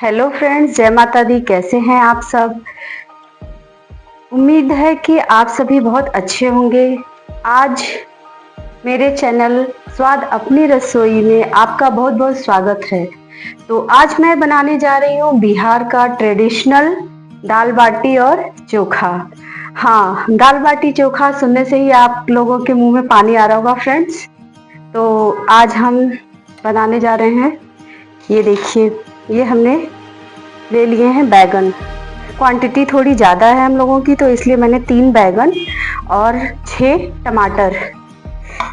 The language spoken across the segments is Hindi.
हेलो फ्रेंड्स, जय माता दी। कैसे हैं आप सब? उम्मीद है कि आप सभी बहुत अच्छे होंगे। आज मेरे चैनल स्वाद अपनी रसोई में आपका बहुत बहुत स्वागत है। तो आज मैं बनाने जा रही हूँ बिहार का ट्रेडिशनल दाल बाटी और चोखा। हाँ, दाल बाटी चोखा सुनने से ही आप लोगों के मुंह में पानी आ रहा होगा फ्रेंड्स। तो आज हम बनाने जा रहे हैं। ये देखिए, ये हमने ले लिए हैं बैगन। क्वांटिटी थोड़ी ज़्यादा है हम लोगों की, तो इसलिए मैंने 3 बैगन और 6 टमाटर,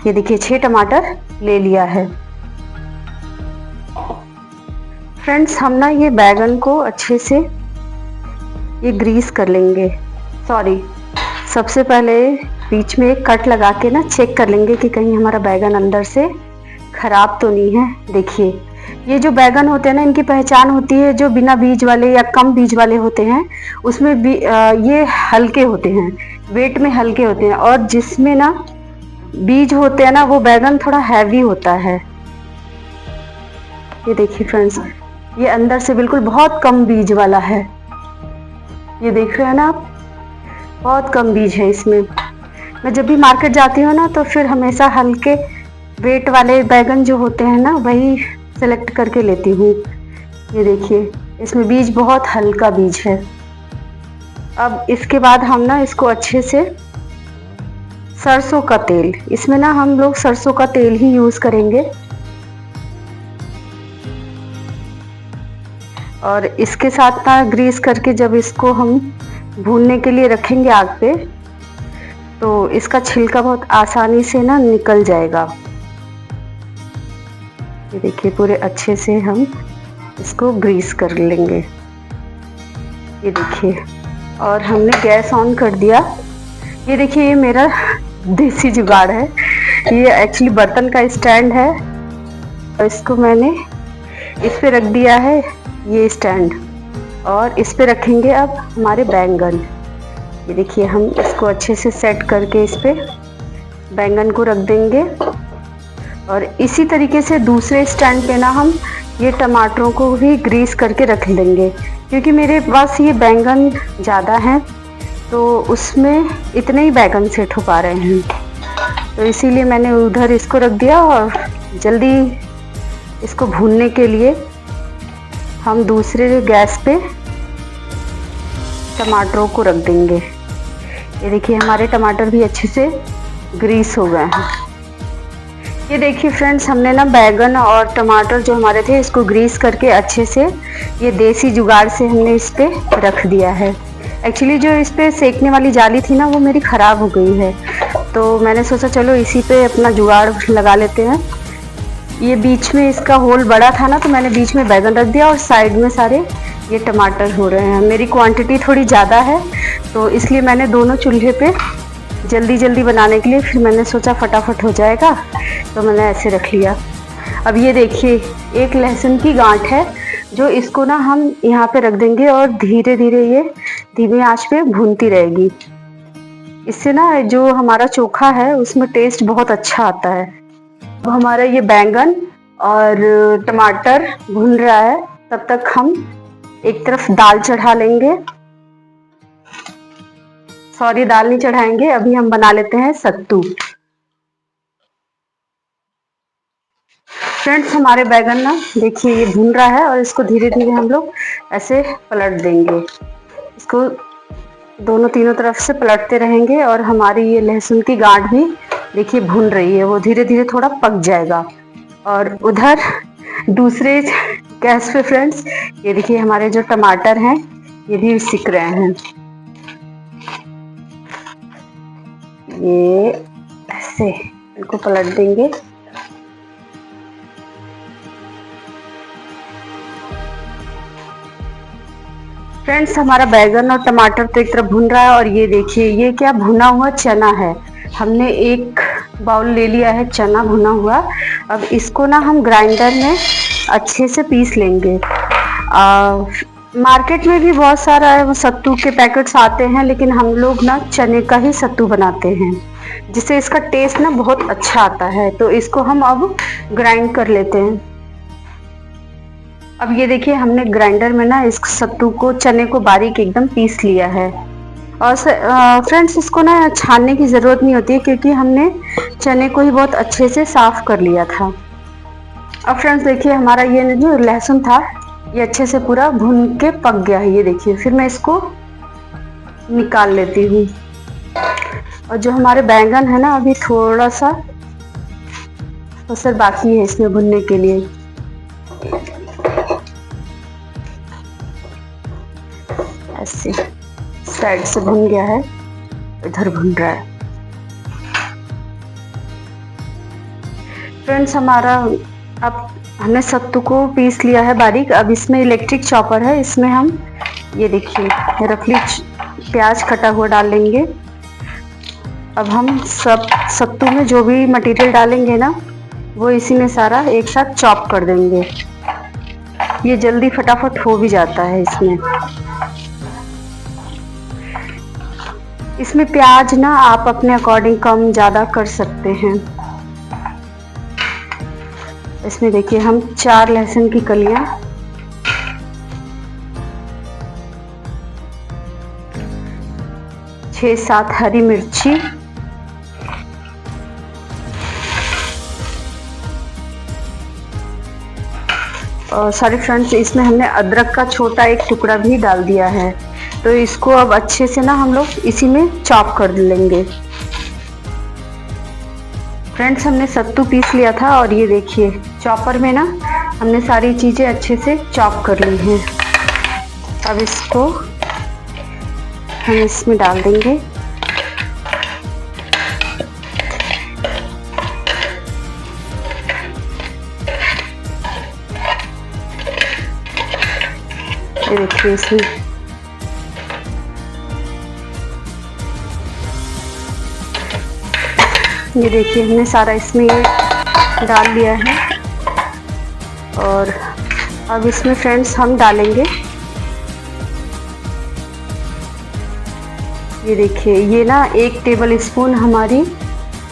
ये देखिए 6 टमाटर ले लिया है। फ्रेंड्स, हम ना ये बैगन को अच्छे से ये ग्रीस कर लेंगे। सॉरी, सबसे पहले बीच में एक कट लगा के ना चेक कर लेंगे कि कहीं हमारा बैगन अंदर से खराब तो नहीं है। देखिए, ये जो बैगन होते हैं ना, इनकी पहचान होती है जो बिना बीज वाले या कम बीज वाले होते हैं, उसमें भी ये हल्के होते हैं, वेट में हल्के होते हैं। और जिसमें ना बीज होते हैं ना, वो बैगन थोड़ा हैवी होता है। ये देखिए फ्रेंड्स, ये अंदर से बिल्कुल बहुत कम बीज वाला है। ये देख रहे हैं ना आप, बहुत कम बीज है इसमें। मैं जब भी मार्केट जाती हूँ ना, तो फिर हमेशा हल्के वेट वाले बैगन जो होते हैं ना, वही सेलेक्ट करके लेती हूँ। ये देखिए, इसमें बीज बहुत हल्का बीज है। अब इसके बाद हम ना इसको अच्छे से सरसों का तेल, इसमें ना हम लोग सरसों का तेल ही यूज करेंगे। और इसके साथ ना ग्रीस करके जब इसको हम भूनने के लिए रखेंगे आग पे, तो इसका छिलका बहुत आसानी से ना निकल जाएगा। ये देखिए, पूरे अच्छे से हम इसको ग्रीस कर लेंगे। ये देखिए, और हमने गैस ऑन कर दिया। ये देखिए, ये मेरा देसी जुगाड़ है। ये एक्चुअली बर्तन का स्टैंड है, और इसको मैंने इस पे रख दिया है, ये स्टैंड। और इस पे रखेंगे अब हमारे बैंगन। ये देखिए, हम इसको अच्छे से सेट करके इस पे बैंगन को रख देंगे। और इसी तरीके से दूसरे स्टैंड पे ना हम ये टमाटरों को भी ग्रीस करके रख लेंगे, क्योंकि मेरे पास ये बैंगन ज़्यादा हैं, तो उसमें इतने ही बैगन सेट हो पा रहे हैं। तो इसीलिए मैंने उधर इसको रख दिया, और जल्दी इसको भूनने के लिए हम दूसरे गैस पे टमाटरों को रख देंगे। ये देखिए, हमारे टमाटर भी अच्छे से ग्रीस हो गए हैं। ये देखिए फ्रेंड्स, हमने ना बैगन और टमाटर जो हमारे थे, इसको ग्रीस करके अच्छे से ये देसी जुगाड़ से हमने इस पे रख दिया है। एक्चुअली जो इस पे सेकने वाली जाली थी ना, वो मेरी ख़राब हो गई है, तो मैंने सोचा चलो इसी पे अपना जुगाड़ लगा लेते हैं। ये बीच में इसका होल बड़ा था ना, तो मैंने बीच में बैगन रख दिया और साइड में सारे ये टमाटर हो रहे हैं। मेरी क्वांटिटी थोड़ी ज़्यादा है, तो इसलिए मैंने दोनों चूल्हे पे जल्दी जल्दी बनाने के लिए, फिर मैंने सोचा फटाफट हो जाएगा, तो मैंने ऐसे रख लिया। अब ये देखिए, एक लहसुन की गांठ है, जो इसको ना हम यहाँ पे रख देंगे, और धीरे धीरे ये धीमी आंच पे भूनती रहेगी। इससे ना जो हमारा चोखा है उसमें टेस्ट बहुत अच्छा आता है। अब हमारा ये बैंगन और टमाटर भून रहा है, तब तक हम एक तरफ दाल चढ़ा लेंगे। सॉरी, दाल नहीं चढ़ाएंगे, अभी हम बना लेते हैं सत्तू। फ्रेंड्स, हमारे बैगन ना देखिए ये भून रहा है, और इसको धीरे धीरे हम लोग ऐसे पलट देंगे। इसको दोनों तीनों तरफ से पलटते रहेंगे, और हमारी ये लहसुन की गांठ भी देखिए भून रही है, वो धीरे धीरे थोड़ा पक जाएगा। और उधर दूसरे गैस पे फ्रेंड्स, ये देखिए हमारे जो टमाटर हैं ये भी सिक रहे हैं। ये ऐसे इनको पलट देंगे। फ्रेंड्स, हमारा बैगन और टमाटर तो एक तरफ भुन रहा है, और ये देखिए ये क्या भुना हुआ चना है। हमने एक बाउल ले लिया है चना भुना हुआ। अब इसको ना हम ग्राइंडर में अच्छे से पीस लेंगे। मार्केट में भी बहुत सारा सत्तू के पैकेट्स आते हैं, लेकिन हम लोग ना चने का ही सत्तू बनाते हैं, जिससे इसका टेस्ट ना बहुत अच्छा आता है। तो इसको हम अब ग्राइंड कर लेते हैं। अब ये देखिए हमने ग्राइंडर में ना इस सत्तू को, चने को बारीक एकदम पीस लिया है। और फ्रेंड्स इसको ना छानने की ज़रूरत नहीं होती है क्योंकि हमने चने को ही बहुत अच्छे से साफ कर लिया था। अब फ्रेंड्स देखिए हमारा ये जो लहसुन था ये अच्छे से पूरा भुन के पक गया है। ये देखिए फिर मैं इसको निकाल लेती हूँ। और जो हमारे बैंगन है ना अभी थोड़ा सा बाकी है इसमें भुनने के लिए। ऐसे साइड से भुन गया है, इधर भुन रहा है। फ्रेंड्स हमारा अब हमने सत्तू को पीस लिया है बारीक। अब इसमें इलेक्ट्रिक चॉपर है, इसमें हम ये देखिए रफली प्याज कटा हुआ डाल लेंगे। अब हम सब सत्तू में जो भी मटेरियल डालेंगे ना वो इसी में सारा एक साथ चॉप कर देंगे। ये जल्दी फटाफट हो भी जाता है इसमें प्याज ना आप अपने अकॉर्डिंग कम ज़्यादा कर सकते हैं। इसमें देखिए हम 4 लहसुन की कलियां, 6-7 हरी मिर्ची, और सॉरी फ्रेंड्स इसमें हमने अदरक का छोटा एक टुकड़ा भी डाल दिया है। तो इसको अब अच्छे से ना हम लोग इसी में चॉप कर लेंगे। फ्रेंड्स हमने सत्तू पीस लिया था और ये देखिए चॉपर में ना हमने सारी चीज़ें अच्छे से चॉप कर ली हैं। अब इसको हम इसमें डाल देंगे। ये देखिए इसमें ये देखिए हमने सारा इसमें डाल दिया है। और अब इसमें फ्रेंड्स हम डालेंगे, ये देखिए ये ना 1 टेबल स्पून हमारी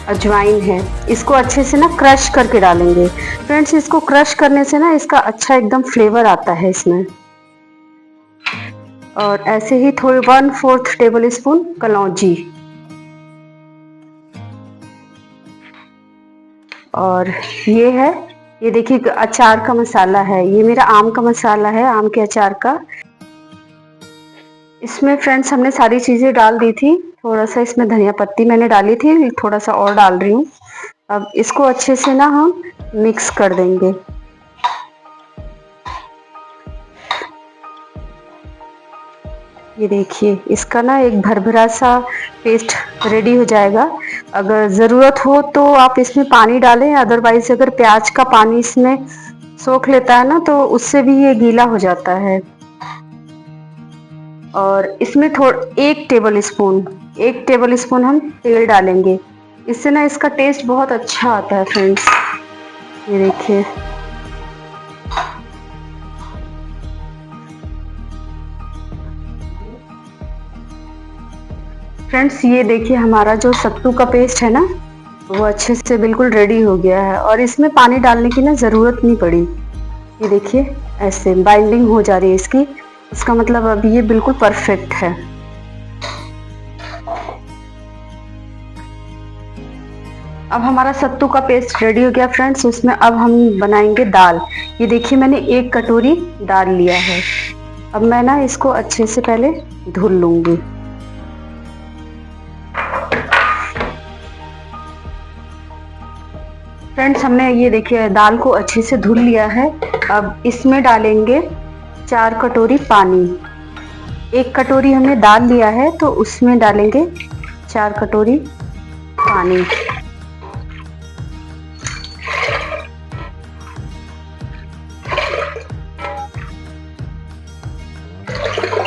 अजवाइन है। इसको अच्छे से ना क्रश करके डालेंगे। फ्रेंड्स इसको क्रश करने से ना इसका अच्छा एकदम फ्लेवर आता है इसमें। और ऐसे ही थोड़ी 1/4 टेबल स्पून कलौंजी, और ये है ये देखिए अचार का मसाला है। ये मेरा आम का मसाला है, आम के अचार का। इसमें फ्रेंड्स हमने सारी चीज़ें डाल दी थी। थोड़ा सा इसमें धनिया पत्ती मैंने डाली थी, थोड़ा सा और डाल रही हूँ। अब इसको अच्छे से ना हम मिक्स कर देंगे। ये देखिए इसका ना एक भरभरा सा पेस्ट रेडी हो जाएगा। अगर ज़रूरत हो तो आप इसमें पानी डालें, अदरवाइज अगर प्याज का पानी इसमें सोख लेता है ना तो उससे भी ये गीला हो जाता है। और इसमें 1 टेबल स्पून हम तेल डालेंगे। इससे ना इसका टेस्ट बहुत अच्छा आता है फ्रेंड्स। ये देखिए फ्रेंड्स, ये देखिए हमारा जो सत्तू का पेस्ट है ना वो अच्छे से बिल्कुल रेडी हो गया है और इसमें पानी डालने की ना ज़रूरत नहीं पड़ी। ये देखिए ऐसे बाइंडिंग हो जा रही है इसकी, इसका मतलब अब ये बिल्कुल परफेक्ट है। अब हमारा सत्तू का पेस्ट रेडी हो गया फ्रेंड्स। उसमें अब हम बनाएंगे दाल। ये देखिए मैंने 1 कटोरी दाल लिया है। अब मैं ना इसको अच्छे से पहले धुल लूंगी। फ्रेंड्स हमने ये देखिए दाल को अच्छे से धुल लिया है। अब इसमें डालेंगे 4 कटोरी पानी। 1 कटोरी हमने दाल लिया है तो उसमें डालेंगे 4 कटोरी पानी।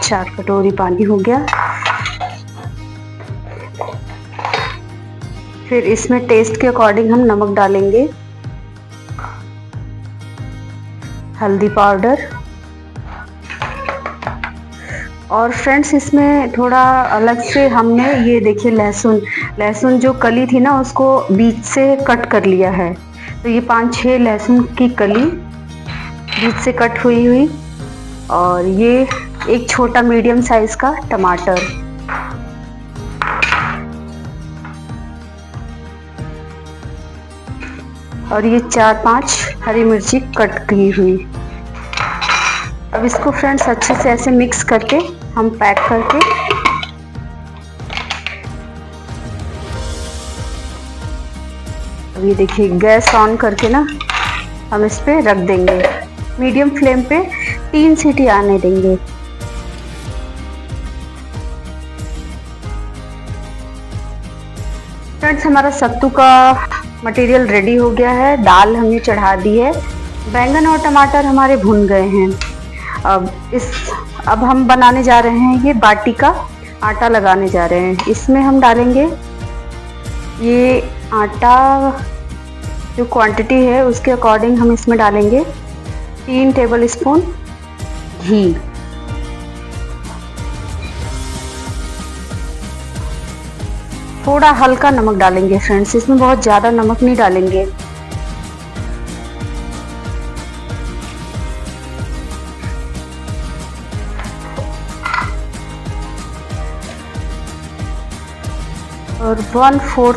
चार कटोरी पानी हो गया। फिर इसमें टेस्ट के अकॉर्डिंग हम नमक डालेंगे, हल्दी पाउडर, और फ्रेंड्स इसमें थोड़ा अलग से हमने ये देखिए लहसुन जो कली थी ना उसको बीच से कट कर लिया है। तो ये 5-6 लहसुन की कली बीच से कट हुई हुई, और ये एक छोटा मीडियम साइज का टमाटर, और ये 4-5 हरी मिर्ची कट की हुई। अब इसको फ्रेंड्स अच्छे से ऐसे मिक्स करके हम पैक करके अब ये देखिए गैस ऑन करके ना हम इस पे रख देंगे, मीडियम फ्लेम पे 3 सीटी आने देंगे। फ्रेंड्स हमारा सत्तू का मटेरियल रेडी हो गया है, दाल हमने चढ़ा दी है, बैंगन और टमाटर हमारे भुन गए हैं। अब हम बनाने जा रहे हैं ये बाटी का आटा लगाने जा रहे हैं। इसमें हम डालेंगे ये आटा, जो क्वांटिटी है उसके अकॉर्डिंग हम इसमें डालेंगे 3 टेबल स्पून घी, थोड़ा हल्का नमक डालेंगे फ्रेंड्स, इसमें बहुत ज़्यादा नमक नहीं डालेंगे। और 1/4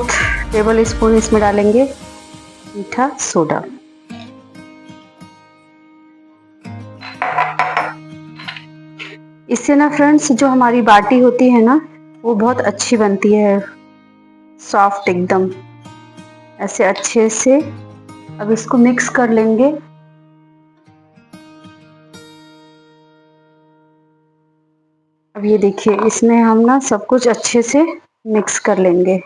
टेबल स्पून इसमें डालेंगे मीठा सोडा। इससे ना फ्रेंड्स जो हमारी बाटी होती है ना वो बहुत अच्छी बनती है, सॉफ्ट एकदम। ऐसे अच्छे से अब इसको मिक्स कर लेंगे। अब ये देखिए इसमें हम ना सब कुछ अच्छे से मिक्स कर लेंगे।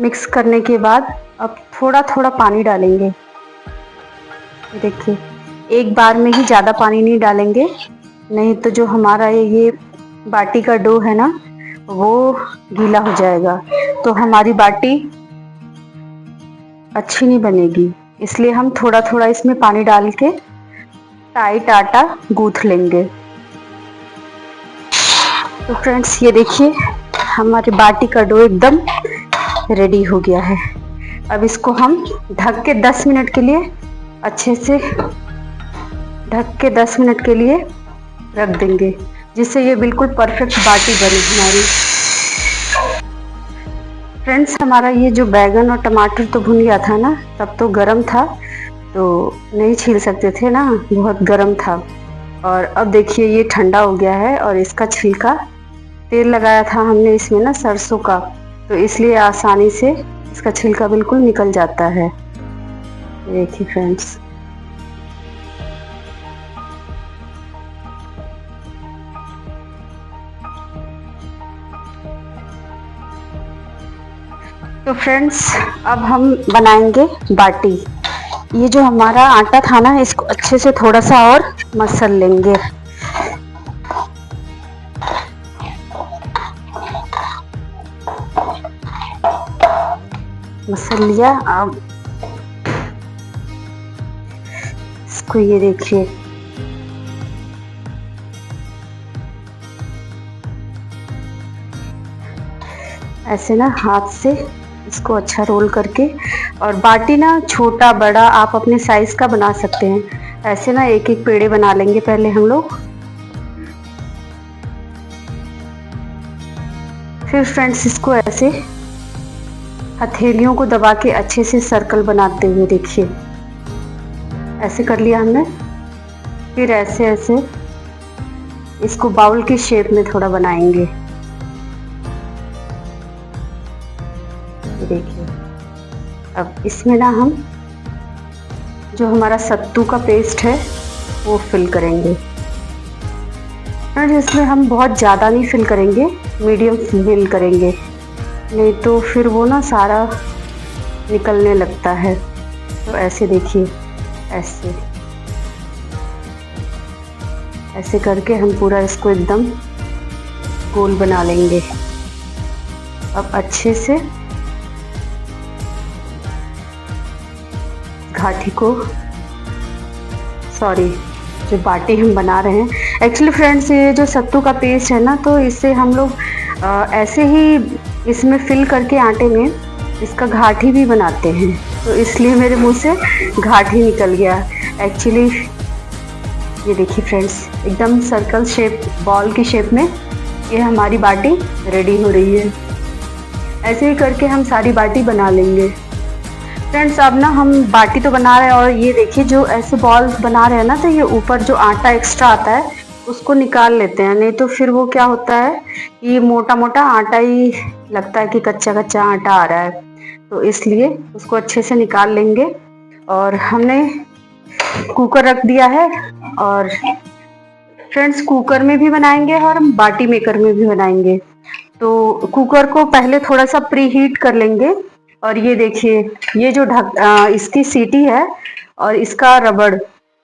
मिक्स करने के बाद अब थोड़ा थोड़ा पानी डालेंगे। देखिए एक बार में ही ज़्यादा पानी नहीं डालेंगे, नहीं तो जो हमारा ये बाटी का डो है ना वो गीला हो जाएगा, तो हमारी बाटी अच्छी नहीं बनेगी। इसलिए हम थोड़ा थोड़ा इसमें पानी डाल के टाइट आटा गूंथ लेंगे। तो फ्रेंड्स ये देखिए हमारी बाटी का डो एकदम रेडी हो गया है। अब इसको हम ढक के 10 मिनट के लिए अच्छे से ढक के 10 मिनट के लिए रख देंगे, जिससे ये बिल्कुल परफेक्ट बाटी बने हमारी। फ्रेंड्स हमारा ये जो बैगन और टमाटर तो भुन गया था ना, तब तो गरम था तो नहीं छील सकते थे ना, बहुत गरम था। और अब देखिए ये ठंडा हो गया है और इसका छिलका, तेल लगाया था हमने इसमें ना सरसों का, तो इसलिए आसानी से इसका छिलका बिल्कुल निकल जाता है। देखिए फ्रेंड्स तो फ्रेंड्स अब हम बनाएंगे बाटी। ये जो हमारा आटा था ना इसको अच्छे से थोड़ा सा और मसल लेंगे। मसल लिया। अब इसको ये देखिए ऐसे ना हाथ से इसको अच्छा रोल करके, और बाटी ना छोटा बड़ा आप अपने साइज का बना सकते हैं। ऐसे ना एक एक पेड़े बना लेंगे पहले हम लोग। फिर फ्रेंड्स इसको ऐसे हथेलियों को दबा के अच्छे से सर्कल बनाते हुए देखिए ऐसे कर लिया हमने। फिर ऐसे ऐसे इसको बाउल के शेप में थोड़ा बनाएंगे। देखिए अब इसमें ना हम जो हमारा सत्तू का पेस्ट है वो फिल करेंगे। और इसमें हम बहुत ज़्यादा नहीं फिल करेंगे, मीडियम फिल करेंगे, नहीं तो फिर वो ना सारा निकलने लगता है। तो ऐसे देखिए ऐसे ऐसे करके हम पूरा इसको एकदम गोल बना लेंगे। अब अच्छे से घाटी को, सॉरी जो बाटी हम बना रहे हैं, एक्चुअली फ्रेंड्स ये जो सत्तू का पेस्ट है ना, तो इससे हम लोग ऐसे ही इसमें फिल करके आटे में इसका घाटी भी बनाते हैं, तो इसलिए मेरे मुंह से घाटी निकल गया एक्चुअली। ये देखिए फ्रेंड्स, एकदम सर्कल शेप, बॉल की शेप में ये हमारी बाटी रेडी हो रही है। ऐसे ही करके हम सारी बाटी बना लेंगे। फ्रेंड्स अब ना हम बाटी तो बना रहे हैं, और ये देखिए जो ऐसे बॉल्स बना रहे हैं ना, तो ये ऊपर जो आटा एक्स्ट्रा आता है उसको निकाल लेते हैं, नहीं तो फिर वो क्या होता है, ये मोटा मोटा आटा ही लगता है कि कच्चा कच्चा आटा आ रहा है, तो इसलिए उसको अच्छे से निकाल लेंगे। और हमने कुकर रख दिया है, और फ्रेंड्स कुकर में भी बनाएंगे और हम बाटी मेकर में भी बनाएंगे। तो कुकर को पहले थोड़ा सा प्री हीट कर लेंगे, और ये देखिए ये जो इसकी सीटी है और इसका रबड़,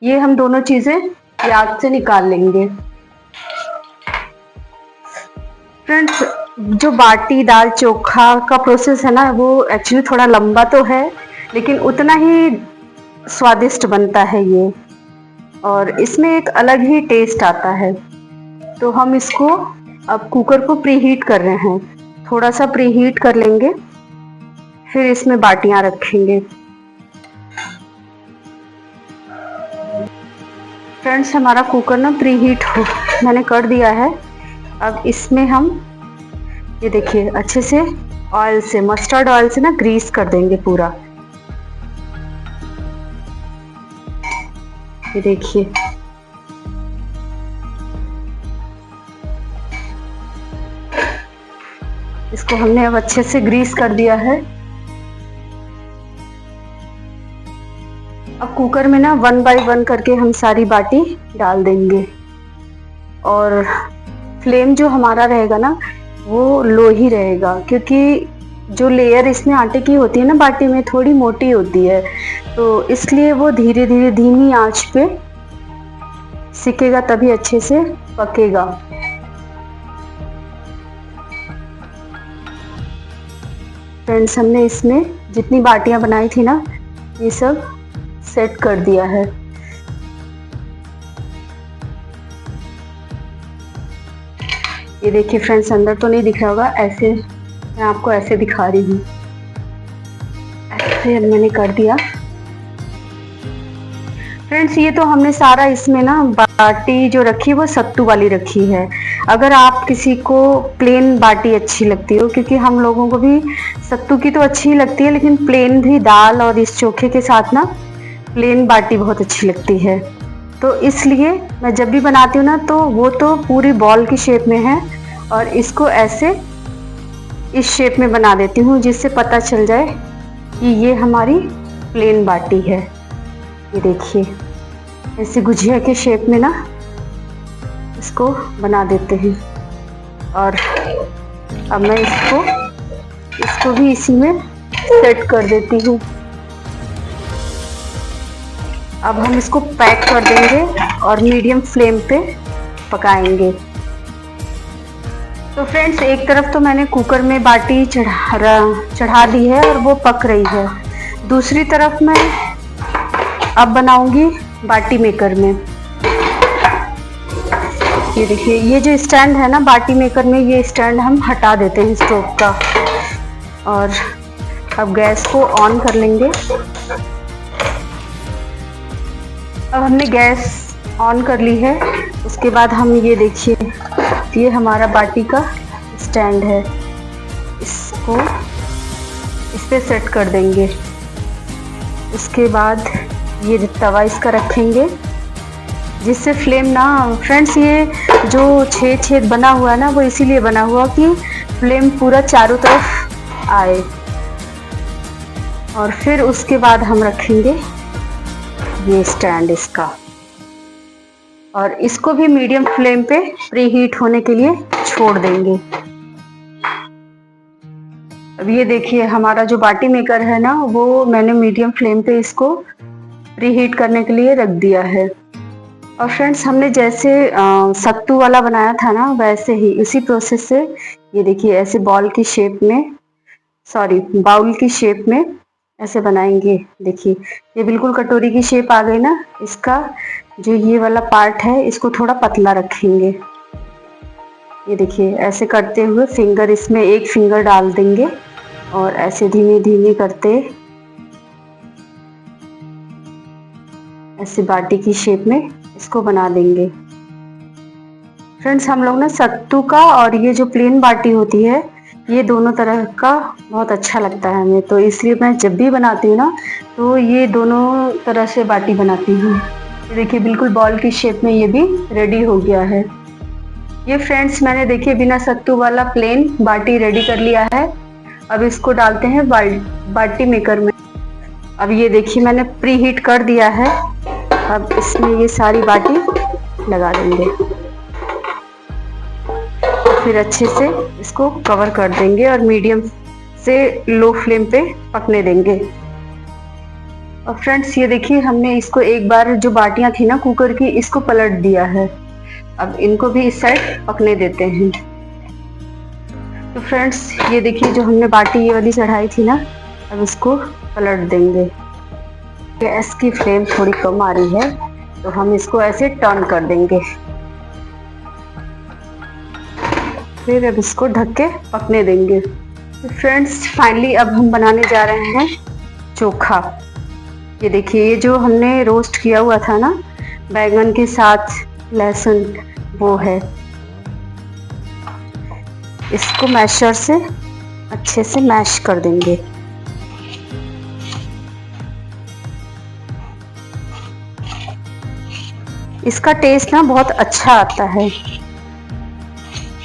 ये हम दोनों चीजें प्याज से निकाल लेंगे। फ्रेंड्स जो बाटी दाल चोखा का प्रोसेस है ना, वो एक्चुअली थोड़ा लंबा तो है, लेकिन उतना ही स्वादिष्ट बनता है ये, और इसमें एक अलग ही टेस्ट आता है। तो हम इसको अब कुकर को प्री हीट कर रहे हैं, थोड़ा सा प्री हीट कर लेंगे, फिर इसमें बाटियां रखेंगे। फ्रेंड्स हमारा कुकर ना प्री हीट मैंने कर दिया है। अब इसमें हम ये देखिए अच्छे से ऑयल से, मस्टर्ड ऑयल से ना ग्रीस कर देंगे पूरा। ये देखिए इसको हमने अब अच्छे से ग्रीस कर दिया है। अब कुकर में ना 1 बाय 1 करके हम सारी बाटी डाल देंगे, और फ्लेम जो हमारा रहेगा ना वो लो ही रहेगा, क्योंकि जो लेयर इसमें आटे की होती है ना बाटी में, थोड़ी मोटी होती है, तो इसलिए वो धीरे धीरे धीमी आंच पे सिकेगा, तभी अच्छे से पकेगा। फ्रेंड्स हमने इसमें जितनी बाटियां बनाई थी ना, ये सब सेट कर दिया है। ये देखिए फ्रेंड्स, अंदर तो नहीं दिख रहा होगा, ऐसे मैं आपको ऐसे दिखा रही हूँ, ऐसे मैंने कर दिया। फ्रेंड्स ये तो हमने सारा इसमें ना बाटी जो रखी है वो सत्तू वाली रखी है। अगर आप किसी को प्लेन बाटी अच्छी लगती हो, क्योंकि हम लोगों को भी सत्तू की तो अच्छी लगती है, लेकिन प्लेन भी दाल और इस चोखे के साथ ना प्लेन बाटी बहुत अच्छी लगती है, तो इसलिए मैं जब भी बनाती हूँ ना, तो वो तो पूरी बॉल की शेप में है, और इसको ऐसे इस शेप में बना देती हूँ, जिससे पता चल जाए कि ये हमारी प्लेन बाटी है। ये देखिए ऐसे गुजिया के शेप में ना इसको बना देते हैं, और अब मैं इसको भी इसी में सेट कर देती हूँ। अब हम इसको पैक कर देंगे और मीडियम फ्लेम पे पकाएंगे। तो फ्रेंड्स एक तरफ तो मैंने कुकर में बाटी चढ़ा दी है और वो पक रही है, दूसरी तरफ मैं अब बनाऊंगी बाटी मेकर में। ये देखिए ये जो स्टैंड है ना बाटी मेकर में, ये स्टैंड हम हटा देते हैं स्टोव का, और अब गैस को ऑन कर लेंगे। अब हमने गैस ऑन कर ली है, उसके बाद हम ये देखिए ये हमारा बाटी का स्टैंड है, इसको इस पे सेट कर देंगे। उसके बाद ये तवा इसका रखेंगे, जिससे फ्लेम ना, फ्रेंड्स ये जो छेद बना हुआ है ना, वो इसीलिए बना हुआ कि फ्लेम पूरा चारों तरफ आए। और फिर उसके बाद हम रखेंगे ये स्टैंड इसका, और इसको भी मीडियम फ्लेम पे प्री हीट होने के लिए छोड़ देंगे। अब ये देखिए हमारा जो बाटी मेकर है ना, वो मैंने मीडियम फ्लेम पे इसको प्री हीट करने के लिए रख दिया है। और फ्रेंड्स हमने जैसे सत्तू वाला बनाया था ना, वैसे ही उसी प्रोसेस से ये देखिए ऐसे बाउल की शेप में ऐसे बनाएंगे। देखिए ये बिल्कुल कटोरी की शेप आ गई ना। इसका जो ये वाला पार्ट है इसको थोड़ा पतला रखेंगे। ये देखिए ऐसे करते हुए फिंगर, इसमें एक फिंगर डाल देंगे और ऐसे धीमे धीमे करते ऐसे बाटी की शेप में इसको बना देंगे। फ्रेंड्स हम लोग ना सत्तू का और ये जो प्लेन बाटी होती है ये दोनों तरह का बहुत अच्छा लगता है हमें, तो इसलिए मैं जब भी बनाती हूँ ना तो ये दोनों तरह से बाटी बनाती हूँ। ये देखिए बिल्कुल बॉल की शेप में ये भी रेडी हो गया है। ये फ्रेंड्स मैंने देखिए बिना सत्तू वाला प्लेन बाटी रेडी कर लिया है। अब इसको डालते हैं बाटी मेकर में। अब ये देखिए मैंने प्री हीट कर दिया है। अब इसमें ये सारी बाटी लगा देंगे, फिर अच्छे से इसको कवर कर देंगे और मीडियम से लो फ्लेम पे पकने देंगे। और फ्रेंड्स ये देखिए हमने इसको एक बार जो बाटियां थी ना कुकर की इसको पलट दिया है। अब इनको भी इस साइड पकने देते हैं। तो फ्रेंड्स ये देखिए जो हमने बाटी ये वाली चढ़ाई थी ना, अब इसको पलट देंगे। गैस की फ्लेम थोड़ी कम आ रही है तो हम इसको ऐसे टर्न कर देंगे, फिर अब इसको ढक के पकने देंगे। तो फ्रेंड्स फाइनली अब हम बनाने जा रहे हैं चोखा। ये देखिए ये जो हमने रोस्ट किया हुआ था ना बैगन के साथ लहसुन, वो है। इसको मैशर से अच्छे से मैश कर देंगे। इसका टेस्ट ना बहुत अच्छा आता है।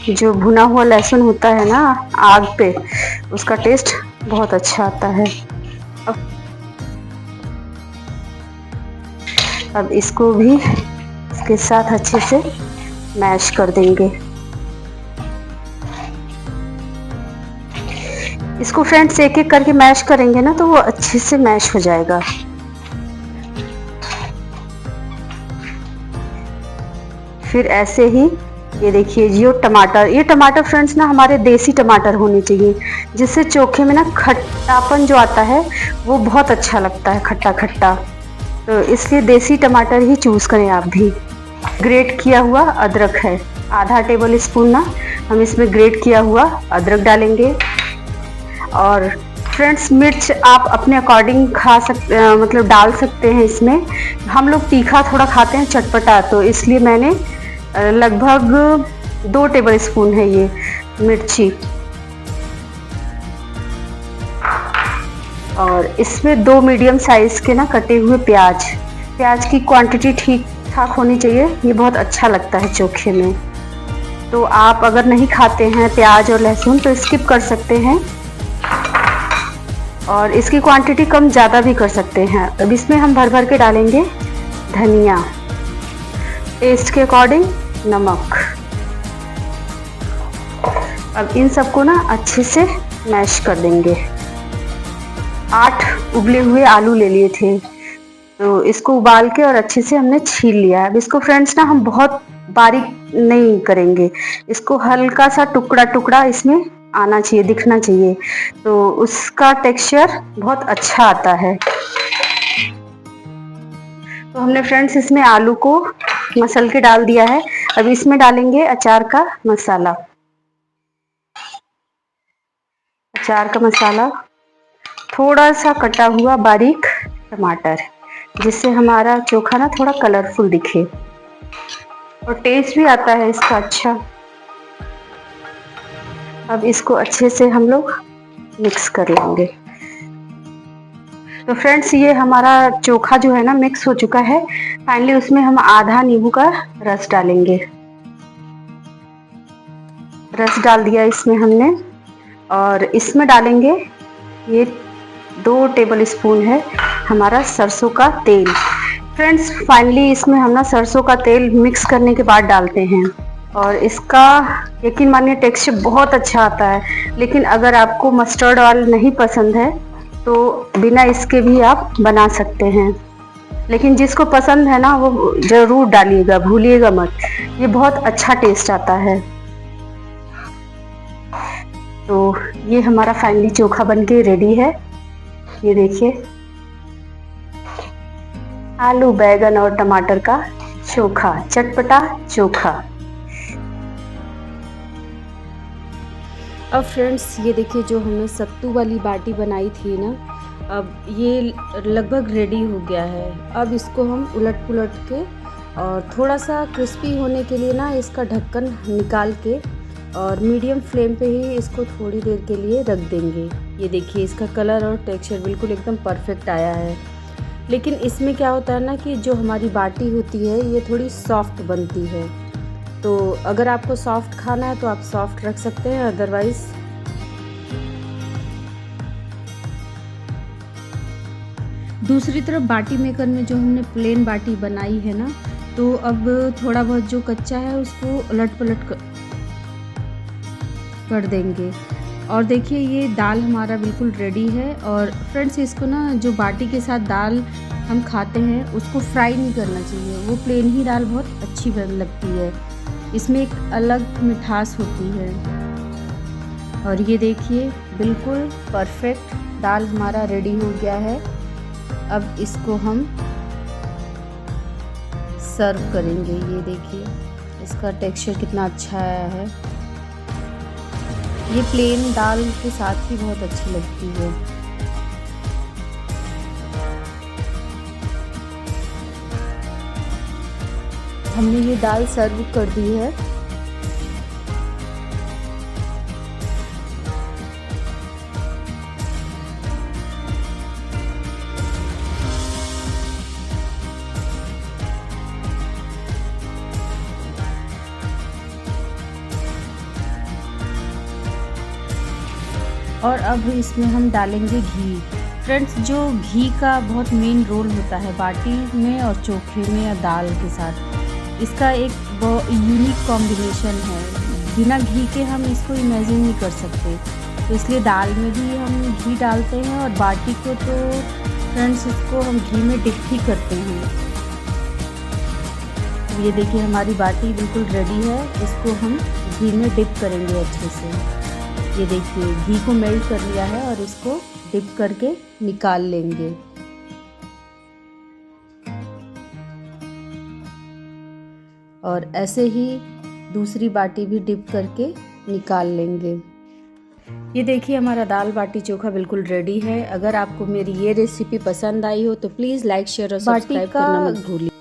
जो भुना हुआ लहसुन होता है ना आग पे, उसका टेस्ट बहुत अच्छा आता है। अब इसको भी इसके साथ अच्छे से मैश कर देंगे। इसको फ्रेंड्स एक एक करके मैश करेंगे ना तो वो अच्छे से मैश हो जाएगा। फिर ऐसे ही ये देखिए ये टमाटर फ्रेंड्स ना हमारे देसी टमाटर होने चाहिए, जिससे चोखे में ना खट्टापन जो आता है वो बहुत अच्छा लगता है, खट्टा खट्टा। तो इसलिए देसी टमाटर ही चूज करें आप भी। ग्रेट किया हुआ अदरक है, आधा टेबल स्पून ना हम इसमें ग्रेट किया हुआ अदरक डालेंगे। और फ्रेंड्स मिर्च आप अपने अकॉर्डिंग मतलब डाल सकते हैं इसमें। हम लोग तीखा थोड़ा खाते हैं, चटपटा, तो इसलिए मैंने लगभग 2 टेबल स्पून है ये मिर्ची। और इसमें 2 मीडियम साइज के ना कटे हुए प्याज की क्वांटिटी ठीक ठाक होनी चाहिए, ये बहुत अच्छा लगता है चोखे में। तो आप अगर नहीं खाते हैं प्याज और लहसुन तो स्किप कर सकते हैं, और इसकी क्वांटिटी कम ज़्यादा भी कर सकते हैं। अब इसमें हम भर भर के डालेंगे धनिया, टेस्ट के अकॉर्डिंग नमक। अब इन सबको ना अच्छे से मैश कर देंगे। 8 उबले हुए आलू ले लिए थे, तो इसको उबाल के और अच्छे से हमने छील लिया है। अब इसको फ्रेंड्स ना हम बहुत बारीक नहीं करेंगे, इसको हल्का सा टुकड़ा टुकड़ा इसमें आना चाहिए, दिखना चाहिए, तो उसका टेक्सचर बहुत अच्छा आता है। तो हमने फ्रेंड्स इसमें आलू को मसल के डाल दिया है। अब इसमें डालेंगे अचार का मसाला। अचार का मसाला, थोड़ा सा कटा हुआ बारीक टमाटर, जिससे हमारा चोखा ना थोड़ा कलरफुल दिखे और टेस्ट भी आता है इसका अच्छा। अब इसको अच्छे से हम लोग मिक्स कर लेंगे। तो फ्रेंड्स ये हमारा चोखा जो है ना मिक्स हो चुका है। फाइनली उसमें हम आधा नींबू का रस डालेंगे। रस डाल दिया इसमें हमने, और इसमें डालेंगे ये 2 टेबल स्पून है हमारा सरसों का तेल। फ्रेंड्स फाइनली इसमें हम ना सरसों का तेल मिक्स करने के बाद डालते हैं, और इसका यकीन मानिए टेक्सचर बहुत अच्छा आता है। लेकिन अगर आपको मस्टर्ड ऑयल नहीं पसंद है तो बिना इसके भी आप बना सकते हैं, लेकिन जिसको पसंद है ना वो जरूर डालिएगा, भूलिएगा मत, ये बहुत अच्छा टेस्ट आता है। तो ये हमारा फाइनली चोखा बनके रेडी है। ये देखिए आलू बैगन और टमाटर का चोखा, चटपटा चोखा। अब फ्रेंड्स ये देखिए, जो हमने सत्तू वाली बाटी बनाई थी ना, अब ये लगभग रेडी हो गया है। अब इसको हम उलट पुलट के और थोड़ा सा क्रिस्पी होने के लिए ना इसका ढक्कन निकाल के और मीडियम फ्लेम पे ही इसको थोड़ी देर के लिए रख देंगे। ये देखिए, इसका कलर और टेक्सचर बिल्कुल एकदम परफेक्ट आया है। लेकिन इसमें क्या होता है ना कि जो हमारी बाटी होती है ये थोड़ी सॉफ्ट बनती है, तो अगर आपको सॉफ्ट खाना है तो आप सॉफ्ट रख सकते हैं, अदरवाइज़ दूसरी तरफ बाटी मेकर में जो हमने प्लेन बाटी बनाई है ना, तो अब थोड़ा बहुत जो कच्चा है उसको उलट पलट कर देंगे। और देखिए, ये दाल हमारा बिल्कुल रेडी है। और फ्रेंड्स, इसको ना जो बाटी के साथ दाल हम खाते हैं उसको फ्राई नहीं करना चाहिए, वो प्लेन ही दाल बहुत अच्छी लगती है, इसमें एक अलग मिठास होती है। और ये देखिए, बिल्कुल परफेक्ट दाल हमारा रेडी हो गया है। अब इसको हम सर्व करेंगे। ये देखिए, इसका टेक्सचर कितना अच्छा आया है। ये प्लेन दाल के साथ ही बहुत अच्छी लगती है। हमने ये दाल सर्व कर दी है। और अब इसमें हम डालेंगे घी। फ्रेंड्स, जो घी का बहुत मेन रोल होता है बाटी में और चोखे में या दाल के साथ, इसका एक बहुत यूनिक कॉम्बिनेशन है। बिना घी के हम इसको इमेजिन नहीं कर सकते, तो इसलिए दाल में भी हम घी डालते हैं और बाटी को तो फ्रेंड्स इसको हम घी में डिप ही करते हैं। ये देखिए, हमारी बाटी बिल्कुल रेडी है। इसको हम घी में डिप करेंगे अच्छे से। ये देखिए, घी को मेल्ट कर लिया है और इसको डिप करके निकाल लेंगे। और ऐसे ही दूसरी बाटी भी डिप करके निकाल लेंगे। ये देखिए, हमारा दाल बाटी चोखा बिल्कुल रेडी है। अगर आपको मेरी ये रेसिपी पसंद आई हो तो प्लीज़ लाइक शेयर और सब्सक्राइब करना मत भूलिए।